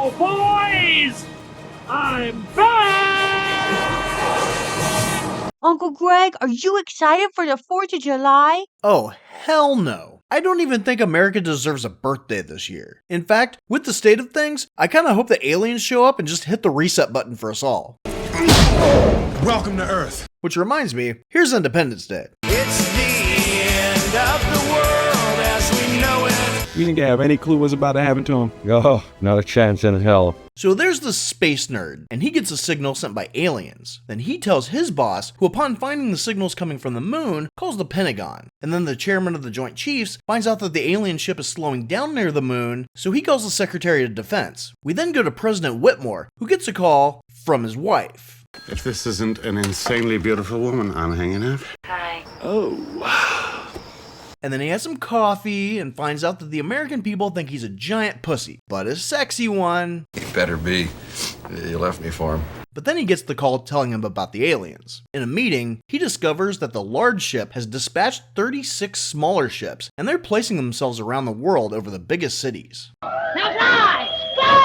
Yo, boys! I'm back! Uncle Greg, are you excited for the 4th of July? Oh, hell no. I don't even think America deserves a birthday this year. In fact, with the state of things, I kinda hope the aliens show up and just hit the reset button for us all. Welcome to Earth. Which reminds me, here's Independence Day. It's the end of the world as we know it. You didn't have any clue what's about to happen to him? Oh, not a chance in hell. So there's the space nerd, and he gets a signal sent by aliens. Then he tells his boss, who upon finding the signals coming from the moon, calls the Pentagon. And then the chairman of the Joint Chiefs finds out that the alien ship is slowing down near the moon, so he calls the Secretary of Defense. We then go to President Whitmore, who gets a call from his wife. If this isn't an insanely beautiful woman, I'm hanging out. Hi. And then he has some coffee and finds out that the American people think he's a giant pussy, but a sexy one. He better be. You left me for him. But then he gets the call telling him about the aliens. In a meeting, he discovers that the large ship has dispatched 36 smaller ships, and they're placing themselves around the world over the biggest cities. Now fly! Fly!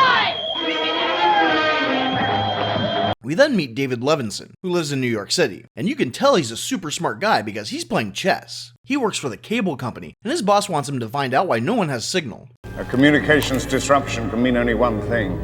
We then meet David Levinson, who lives in New York City, and you can tell he's a super smart guy because he's playing chess. He works for the cable company, and his boss wants him to find out why no one has signal. A communications disruption can mean only one thing: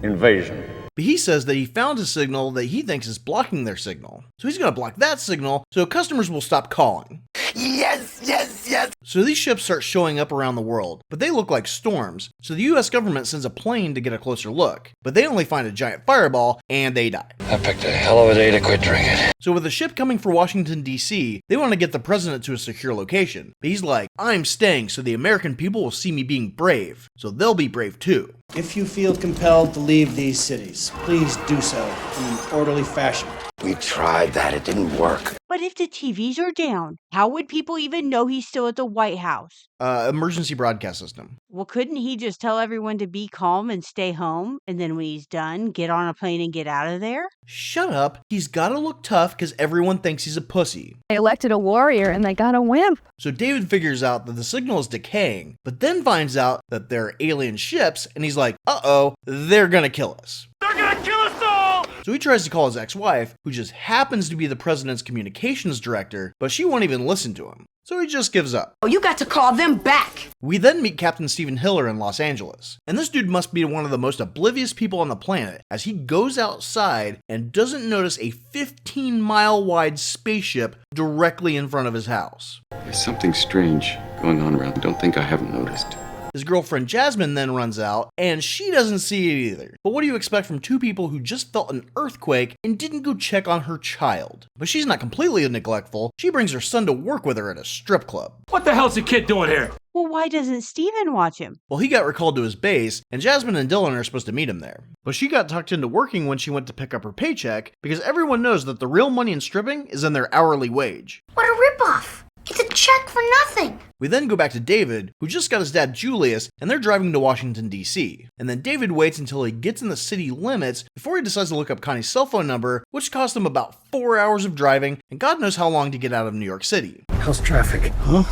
invasion. But he says that he found a signal that he thinks is blocking their signal. So he's gonna block that signal so customers will stop calling. Yes, yes, yes. So these ships start showing up around the world, but they look like storms, so the US government sends a plane to get a closer look. But they only find a giant fireball, and they die. I picked a hell of a day to quit drinking. So with the ship coming for Washington, D.C., they want to get the president to a secure location. But he's like, I'm staying so the American people will see me being brave, so they'll be brave too. If you feel compelled to leave these cities, please do so in an orderly fashion. We tried that. It didn't work. But if the TVs are down, how would people even know he's still at the White House? Emergency broadcast system. Well, couldn't he just tell everyone to be calm and stay home, and then when he's done, get on a plane and get out of there? Shut up. He's gotta look tough because everyone thinks he's a pussy. They elected a warrior and they got a wimp. So David figures out that the signal is decaying, but then finds out that they're alien ships, and he's like, uh-oh, they're gonna kill us. They're gonna kill us all! So he tries to call his ex-wife, who just happens to be the president's communications director, but she won't even listen to him. So he just gives up. Oh, you got to call them back. We then meet Captain Stephen Hiller in Los Angeles. And this dude must be one of the most oblivious people on the planet, as he goes outside and doesn't notice a 15-mile wide spaceship directly in front of his house. There's something strange going on around. Don't think I haven't noticed. His girlfriend Jasmine then runs out, and she doesn't see it either. But what do you expect from two people who just felt an earthquake and didn't go check on her child? But she's not completely neglectful. She brings her son to work with her at a strip club. What the hell's the kid doing here? Well, why doesn't Steven watch him? Well, he got recalled to his base, and Jasmine and Dylan are supposed to meet him there. But she got tucked into working when she went to pick up her paycheck, because everyone knows that the real money in stripping is in their hourly wage. What a ripoff! It's a check for nothing! We then go back to David, who just got his dad Julius, and they're driving to Washington, D.C. And then David waits until he gets in the city limits before he decides to look up Connie's cell phone number, which cost him about 4 hours of driving, and God knows how long to get out of New York City. How's traffic? Huh?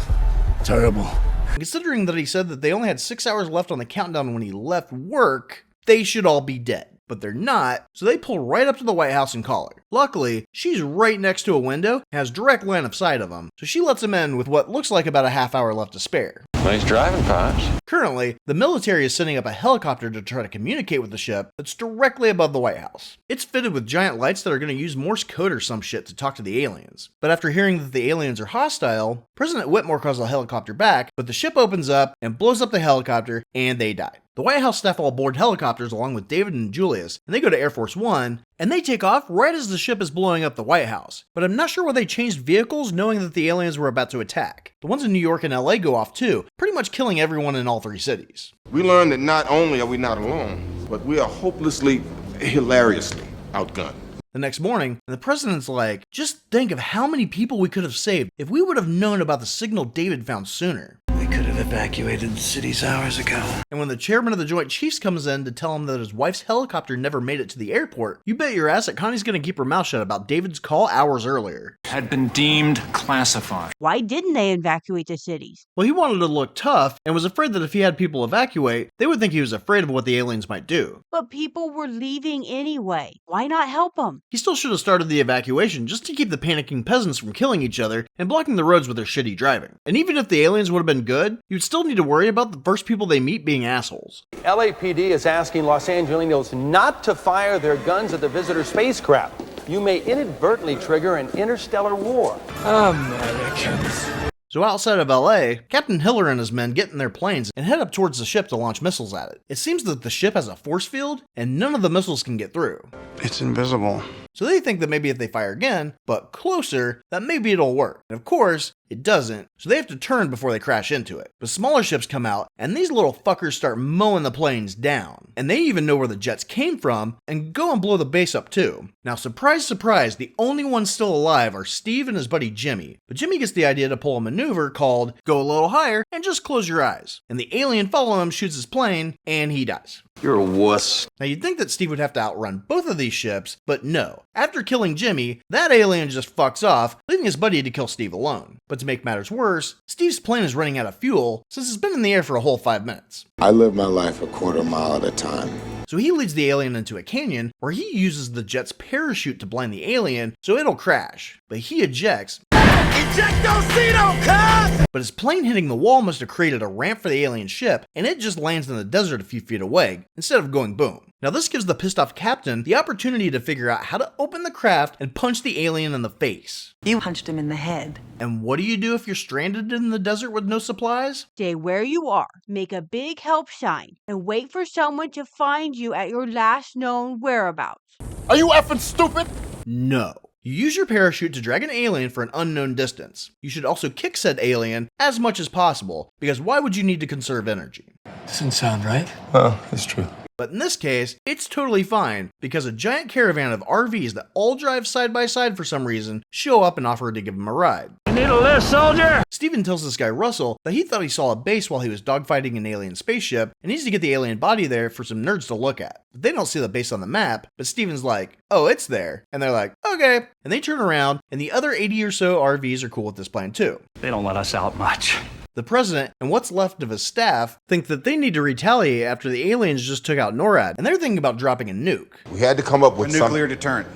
Terrible. And considering that he said that they only had 6 hours left on the countdown when he left work, they should all be dead. But they're not, so they pull right up to the White House and call her. Luckily, she's right next to a window and has direct line of sight of him, so she lets him in with what looks like about a half hour left to spare. Nice driving, Pops. Currently, the military is sending up a helicopter to try to communicate with the ship that's directly above the White House. It's fitted with giant lights that are going to use Morse code or some shit to talk to the aliens. But after hearing that the aliens are hostile, President Whitmore calls the helicopter back, but the ship opens up and blows up the helicopter, and they die. The White House staff all board helicopters along with David and Julius, and they go to Air Force One, and they take off right as the ship is blowing up the White House. But I'm not sure why they changed vehicles knowing that the aliens were about to attack. The ones in New York and LA go off too, pretty much killing everyone in all three cities. We learned that not only are we not alone, but we are hopelessly, hilariously outgunned. The next morning, and the president's like, just think of how many people we could have saved if we would have known about the signal David found sooner. We could have evacuated the cities hours ago. And when the chairman of the Joint Chiefs comes in to tell him that his wife's helicopter never made it to the airport, you bet your ass that Connie's gonna keep her mouth shut about David's call hours earlier. Had been deemed classified. Why didn't they evacuate the cities? Well, he wanted to look tough and was afraid that if he had people evacuate, they would think he was afraid of what the aliens might do. But people were leaving anyway. Why not help them? He still should have started the evacuation just to keep the panicking peasants from killing each other and blocking the roads with their shitty driving. And even if the aliens would have been good, you'd still need to worry about the first people they meet being assholes. LAPD is asking Los Angelinos not to fire their guns at the visitor spacecraft. You may inadvertently trigger an interstellar war. Americans. So outside of LA, Captain Hiller and his men get in their planes and head up towards the ship to launch missiles at it. It seems that the ship has a force field, and none of the missiles can get through. It's invisible. So they think that maybe if they fire again, but closer, that maybe it'll work. And of course, it doesn't, so they have to turn before they crash into it. But smaller ships come out, and these little fuckers start mowing the planes down. And they even know where the jets came from, and go and blow the base up too. Now surprise, surprise, the only ones still alive are Steve and his buddy Jimmy. But Jimmy gets the idea to pull a maneuver called go a little higher and just close your eyes. And the alien following him shoots his plane, and he dies. You're a wuss. Now you'd think that Steve would have to outrun both of these ships, but no. After killing Jimmy, that alien just fucks off, leaving his buddy to kill Steve alone. But to make matters worse, Steve's plane is running out of fuel since it's been in the air for a whole 5 minutes. I live my life a quarter mile at a time. So he leads the alien into a canyon where he uses the jet's parachute to blind the alien so it'll crash. But he ejects. Ejectocito, cuz! But his plane hitting the wall must have created a ramp for the alien ship, and it just lands in the desert a few feet away, instead of going boom. Now this gives the pissed off captain the opportunity to figure out how to open the craft and punch the alien in the face. You punched him in the head. And what do you do if you're stranded in the desert with no supplies? Stay where you are, make a big help sign, and wait for someone to find you at your last known whereabouts. Are you effing stupid? No. You use your parachute to drag an alien for an unknown distance. You should also kick said alien as much as possible, because why would you need to conserve energy? Doesn't sound right. Well, it's true. But in this case, it's totally fine, because a giant caravan of RVs that all drive side by side for some reason show up and offer to give him a ride. You need a lift, soldier? Steven tells this guy Russell that he thought he saw a base while he was dogfighting an alien spaceship and needs to get the alien body there for some nerds to look at. But they don't see the base on the map, but Steven's like, oh, it's there. And they're like, okay. And they turn around, and the other 80 or so RVs are cool with this plan too. They don't let us out much. The president and what's left of his staff think that they need to retaliate after the aliens just took out NORAD, and they're thinking about dropping a nuke. We had to come up with A nuclear deterrent,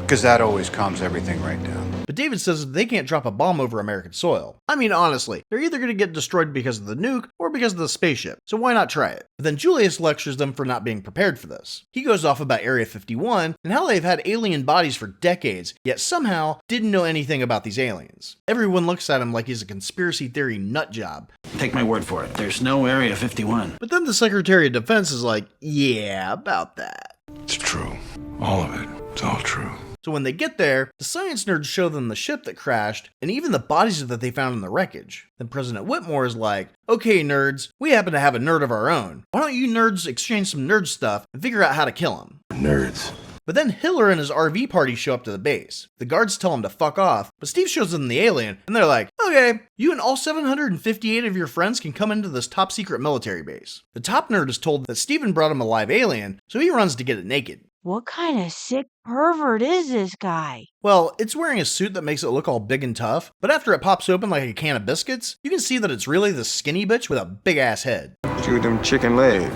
because that always calms everything right down. But David says that they can't drop a bomb over American soil. I mean, honestly, they're either going to get destroyed because of the nuke or because of the spaceship, so why not try it? But then Julius lectures them for not being prepared for this. He goes off about Area 51 and how they've had alien bodies for decades, yet somehow didn't know anything about these aliens. Everyone looks at him like he's a conspiracy theory nutjob. Take my word for it. There's no Area 51. But then the Secretary of Defense is like, yeah, about that. It's true. All of it. It's all true. So when they get there, the science nerds show them the ship that crashed, and even the bodies that they found in the wreckage. Then President Whitmore is like, okay nerds, we happen to have a nerd of our own. Why don't you nerds exchange some nerd stuff and figure out how to kill him? Nerds. But then Hiller and his RV party show up to the base. The guards tell him to fuck off, but Steve shows them the alien, and they're like, okay, you and all 758 of your friends can come into this top secret military base. The top nerd is told that Steven brought him a live alien, so he runs to get it naked. What kind of sick pervert is this guy? Well, it's wearing a suit that makes it look all big and tough, but after it pops open like a can of biscuits, you can see that it's really the skinny bitch with a big ass head. Shoot them chicken legs.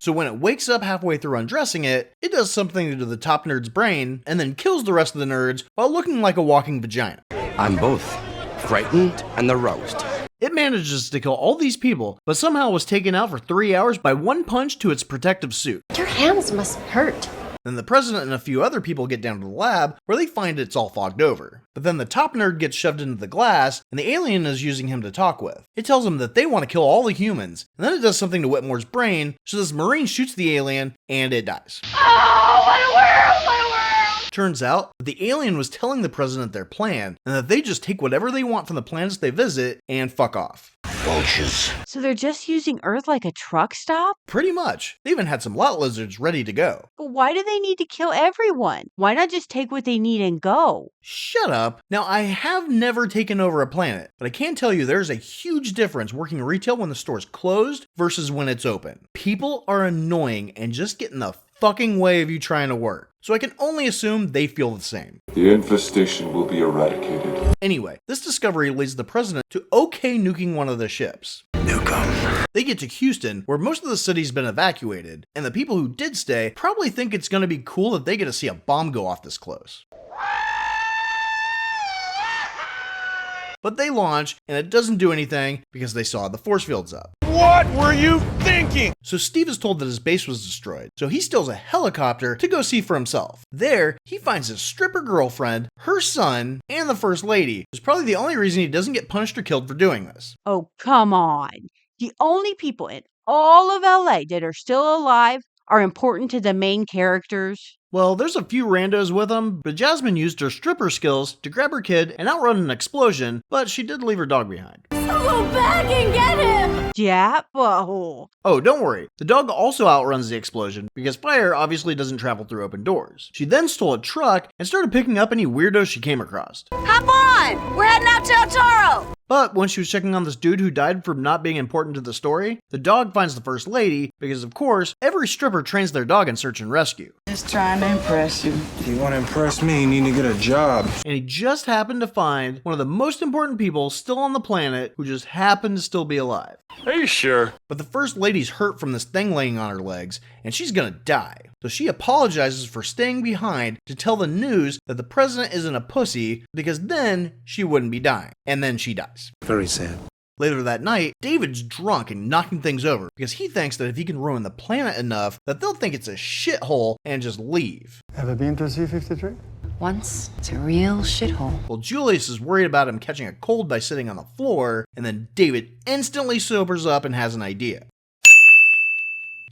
So when it wakes up halfway through undressing it, it does something to the top nerd's brain and then kills the rest of the nerds while looking like a walking vagina. I'm both frightened and aroused. It manages to kill all these people, but somehow was taken out for 3 hours by one punch to its protective suit. Your hands must hurt. Then the president and a few other people get down to the lab, where they find it's all fogged over. But then the top nerd gets shoved into the glass, and the alien is using him to talk with. It tells him that they want to kill all the humans, and then it does something to Whitmore's brain, so this Marine shoots the alien, and it dies. Oh, what a world, what a world! Turns out that the alien was telling the president their plan, and that they just take whatever they want from the planets they visit, and fuck off. vultures. So they're just using Earth like a truck stop? Pretty much. They even had some lot lizards ready to go. But why do they need to kill everyone? Why not just take what they need and go? Shut up. Now, I have never taken over a planet, but I can tell you there's a huge difference working retail when the store's closed versus when it's open. People are annoying and just get in the fucking way of you trying to work. So I can only assume they feel the same. The infestation will be eradicated. Anyway, this discovery leads the president to okay nuking one of the ships. Nuke 'em. They get to Houston, where most of the city's been evacuated, and the people who did stay probably think it's gonna be cool that they get to see a bomb go off this close. But they launch, and it doesn't do anything because they saw the force fields up. What were you thinking? So Steve is told that his base was destroyed, so he steals a helicopter to go see for himself. There, he finds his stripper girlfriend, her son, and the First Lady, which is probably the only reason he doesn't get punished or killed for doing this. Oh, come on. The only people in all of LA that are still alive are important to the main characters. Well, there's a few randos with them, but Jasmine used her stripper skills to grab her kid and outrun an explosion, but she did leave her dog behind. So go back and get him! Jappo. Oh, don't worry. The dog also outruns the explosion because fire obviously doesn't travel through open doors. She then stole a truck and started picking up any weirdos she came across. Hop on! We're heading out to El Toro! But when she was checking on this dude who died from not being important to the story, the dog finds the First Lady because, of course, every stripper trains their dog in search and rescue. Just trying to impress you. If you want to impress me, you need to get a job. And he just happened to find one of the most important people still on the planet who just happened to still be alive. Are you sure? But the First Lady's hurt from this thing laying on her legs, and she's gonna die. So she apologizes for staying behind to tell the news that the president isn't a pussy, because then she wouldn't be dying. And then she dies. Very sad. Later that night, David's drunk and knocking things over because he thinks that if he can ruin the planet enough that they'll think it's a shithole and just leave. Ever been to C-53? Once. It's a real shithole. Well, Julius is worried about him catching a cold by sitting on the floor, and then David instantly sobers up and has an idea.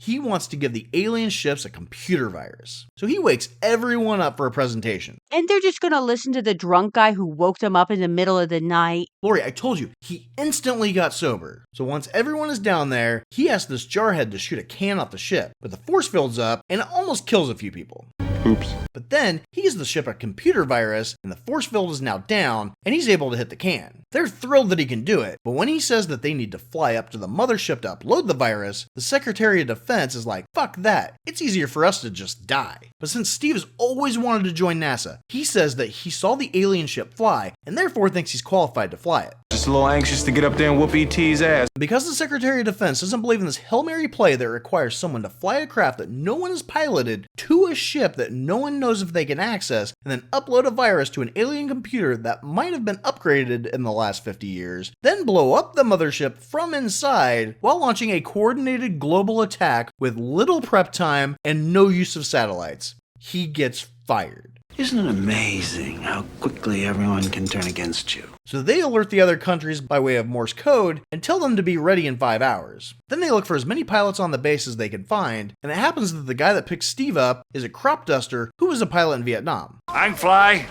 He wants to give the alien ships a computer virus. So he wakes everyone up for a presentation. And they're just gonna listen to the drunk guy who woke them up in the middle of the night. Lori, I told you, he instantly got sober. So once everyone is down there, he asks this jarhead to shoot a can off the ship, but the force field's up and it almost kills a few people. Oops. But then he gives the ship a computer virus and the force field is now down and he's able to hit the can. They're thrilled that he can do it, but when he says that they need to fly up to the mothership to upload the virus, the Secretary of Defense is like, fuck that, it's easier for us to just die. But since Steve has always wanted to join NASA, he says that he saw the alien ship fly and therefore thinks he's qualified to fly it. Just a little anxious to get up there and whoop ET's ass. Because the Secretary of Defense doesn't believe in this Hail Mary play that requires someone to fly a craft that no one has piloted to a ship that no one knows if they can access, and then upload a virus to an alien computer that might have been upgraded in the last 50 years, then blow up the mothership from inside while launching a coordinated global attack with little prep time and no use of satellites. He gets fired. Isn't it amazing how quickly everyone can turn against you? So they alert the other countries by way of Morse code and tell them to be ready in 5 hours. Then they look for as many pilots on the base as they can find, and it happens that the guy that picks Steve up is a crop duster who was a pilot in Vietnam. I can fly.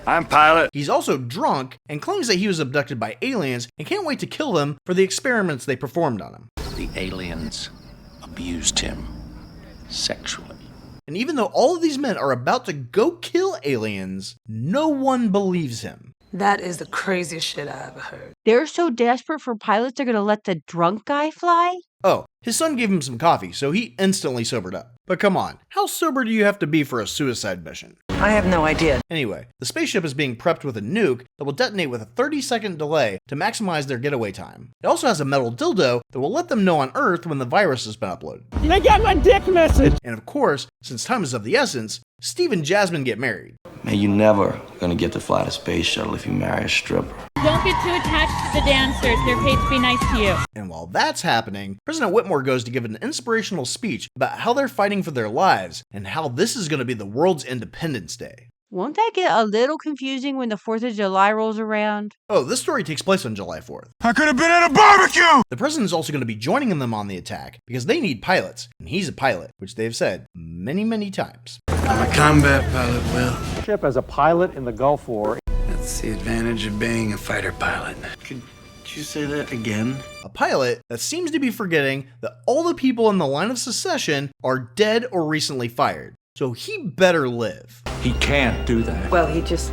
I'm pilot. He's also drunk and claims that he was abducted by aliens and can't wait to kill them for the experiments they performed on him. The aliens abused him sexually. And even though all of these men are about to go kill aliens, no one believes him. That is the craziest shit I ever heard. They're so desperate for pilots they're gonna let the drunk guy fly? Oh, his son gave him some coffee, so he instantly sobered up. But come on, how sober do you have to be for a suicide mission? I have no idea. Anyway, the spaceship is being prepped with a nuke that will detonate with a 30-second delay to maximize their getaway time. It also has a metal dildo that will let them know on Earth when the virus has been uploaded. They got my dick message! And of course, since time is of the essence, Steve and Jasmine get married. Man, you never gonna get to fly the space shuttle if you marry a stripper. Don't get too attached to the dancers. They're paid to be nice to you. And while that's happening, President Whitmore goes to give an inspirational speech about how they're fighting for their lives and how this is going to be the world's Independence Day. Won't that get a little confusing when the 4th of July rolls around? Oh, this story takes place on July 4th. I could have been at a barbecue! The president is also going to be joining them on the attack because they need pilots, and he's a pilot, which they've said many, many times. I'm a combat pilot, Will. Ship as a pilot in the Gulf War. That's the advantage of being a fighter pilot. Could Could you say that again? A pilot that seems to be forgetting that all the people in the line of succession are dead or recently fired. So he better live. He can't do that. Well, he just,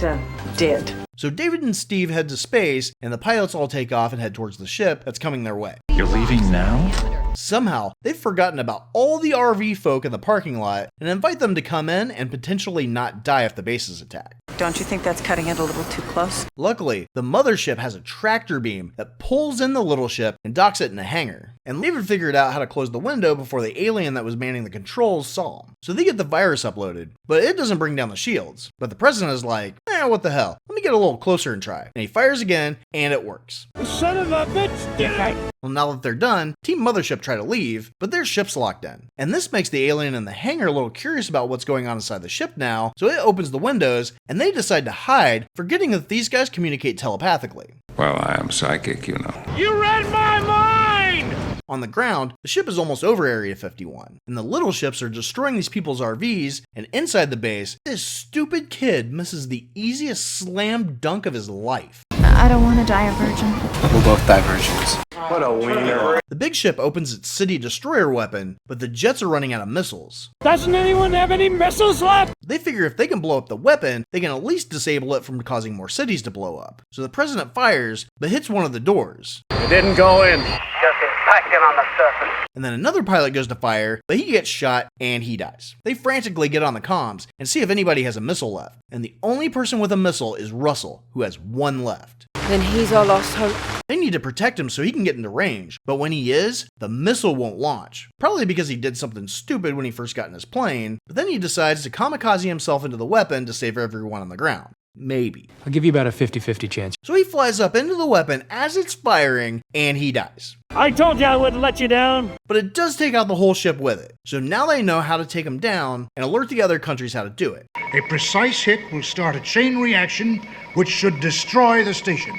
did. So David and Steve head to space, and the pilots all take off and head towards the ship that's coming their way. You're leaving now? Somehow, they've forgotten about all the RV folk in the parking lot and invite them to come in and potentially not die if the base is attacked. Don't you think that's cutting it a little too close? Luckily, the mothership has a tractor beam that pulls in the little ship and docks it in a hangar. And David figured out how to close the window before the alien that was manning the controls saw him. So they get the virus uploaded, but it doesn't bring down the shields. But the president is like, what the hell? Let me get a little closer and try. And he fires again, and it works. Son of a bitch, did it! Well, now that they're done, Team Mothership try to leave, but their ship's locked in. And this makes the alien in the hangar a little curious about what's going on inside the ship now, so it opens the windows, and they decide to hide, forgetting that these guys communicate telepathically. Well, I am psychic, you know. You read my mind! On the ground, the ship is almost over Area 51, and the little ships are destroying these people's RVs, and inside the base, this stupid kid misses the easiest slam dunk of his life. I don't want to die a virgin. We'll both die virgins. What a wiener. The big ship opens its city destroyer weapon, but the jets are running out of missiles. Doesn't anyone have any missiles left? They figure if they can blow up the weapon, they can at least disable it from causing more cities to blow up. So the president fires, but hits one of the doors. It didn't go in. Just impacted on the surface. And then another pilot goes to fire, but he gets shot and he dies. They frantically get on the comms and see if anybody has a missile left. And the only person with a missile is Russell, who has one left. Then he's our lost hope. They need to protect him so he can get into range, but when he is, the missile won't launch. Probably because he did something stupid when he first got in his plane, but then he decides to kamikaze himself into the weapon to save everyone on the ground. Maybe. I'll give you about a 50-50 chance. So he flies up into the weapon as it's firing, and he dies. I told you I wouldn't let you down. But it does take out the whole ship with it. So now they know how to take him down and alert the other countries how to do it. A precise hit will start a chain reaction which should destroy the station.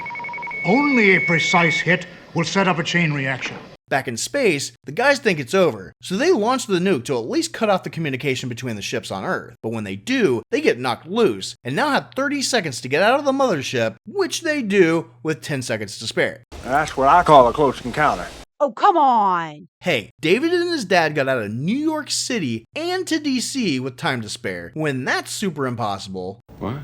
Only a precise hit will set up a chain reaction. Back in space, the guys think it's over, so they launch the nuke to at least cut off the communication between the ships on Earth. But when they do, they get knocked loose, and now have 30 seconds to get out of the mothership, which they do with 10 seconds to spare. That's what I call a close encounter. Oh, come on. Hey, David and his dad got out of New York City and to DC with time to spare, when that's super impossible. What?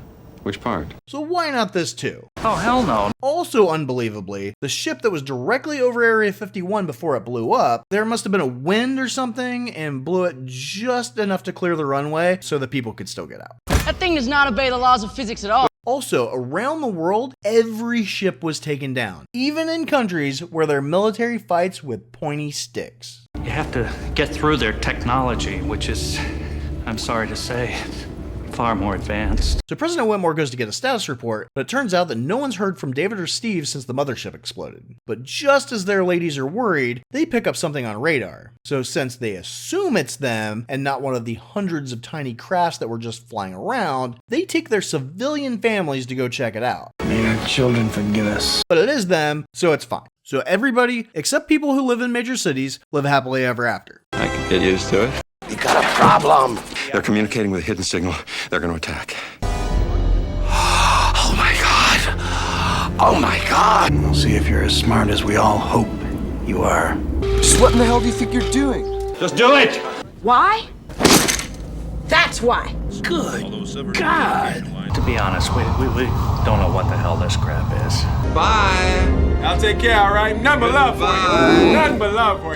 Which part? So why not this too? Oh, hell no. Also unbelievably, the ship that was directly over Area 51 before it blew up, there must have been a wind or something and blew it just enough to clear the runway so that people could still get out. That thing does not obey the laws of physics at all. Also, around the world, every ship was taken down, even in countries where their military fights with pointy sticks. You have to get through their technology, which is, I'm sorry to say, far more advanced. So President Whitmore goes to get a status report, but it turns out that no one's heard from David or Steve since the mothership exploded. But just as their ladies are worried, they pick up something on radar. So since they assume it's them and not one of the hundreds of tiny crafts that were just flying around, they take their civilian families to go check it out. May our children forgive us. But it is them, so it's fine. So everybody, except people who live in major cities, live happily ever after. I can get used to it. We got a problem. They're communicating with a hidden signal. They're going to attack. Oh my God. Oh my God. We'll see if you're as smart as we all hope you are. Just what in the hell do you think you're doing? Just do it! Why? That's why. Good God. To be honest, we don't know what the hell this crap is. Bye. I'll take care, all right? Nothing but love for you. Nothing but love for you.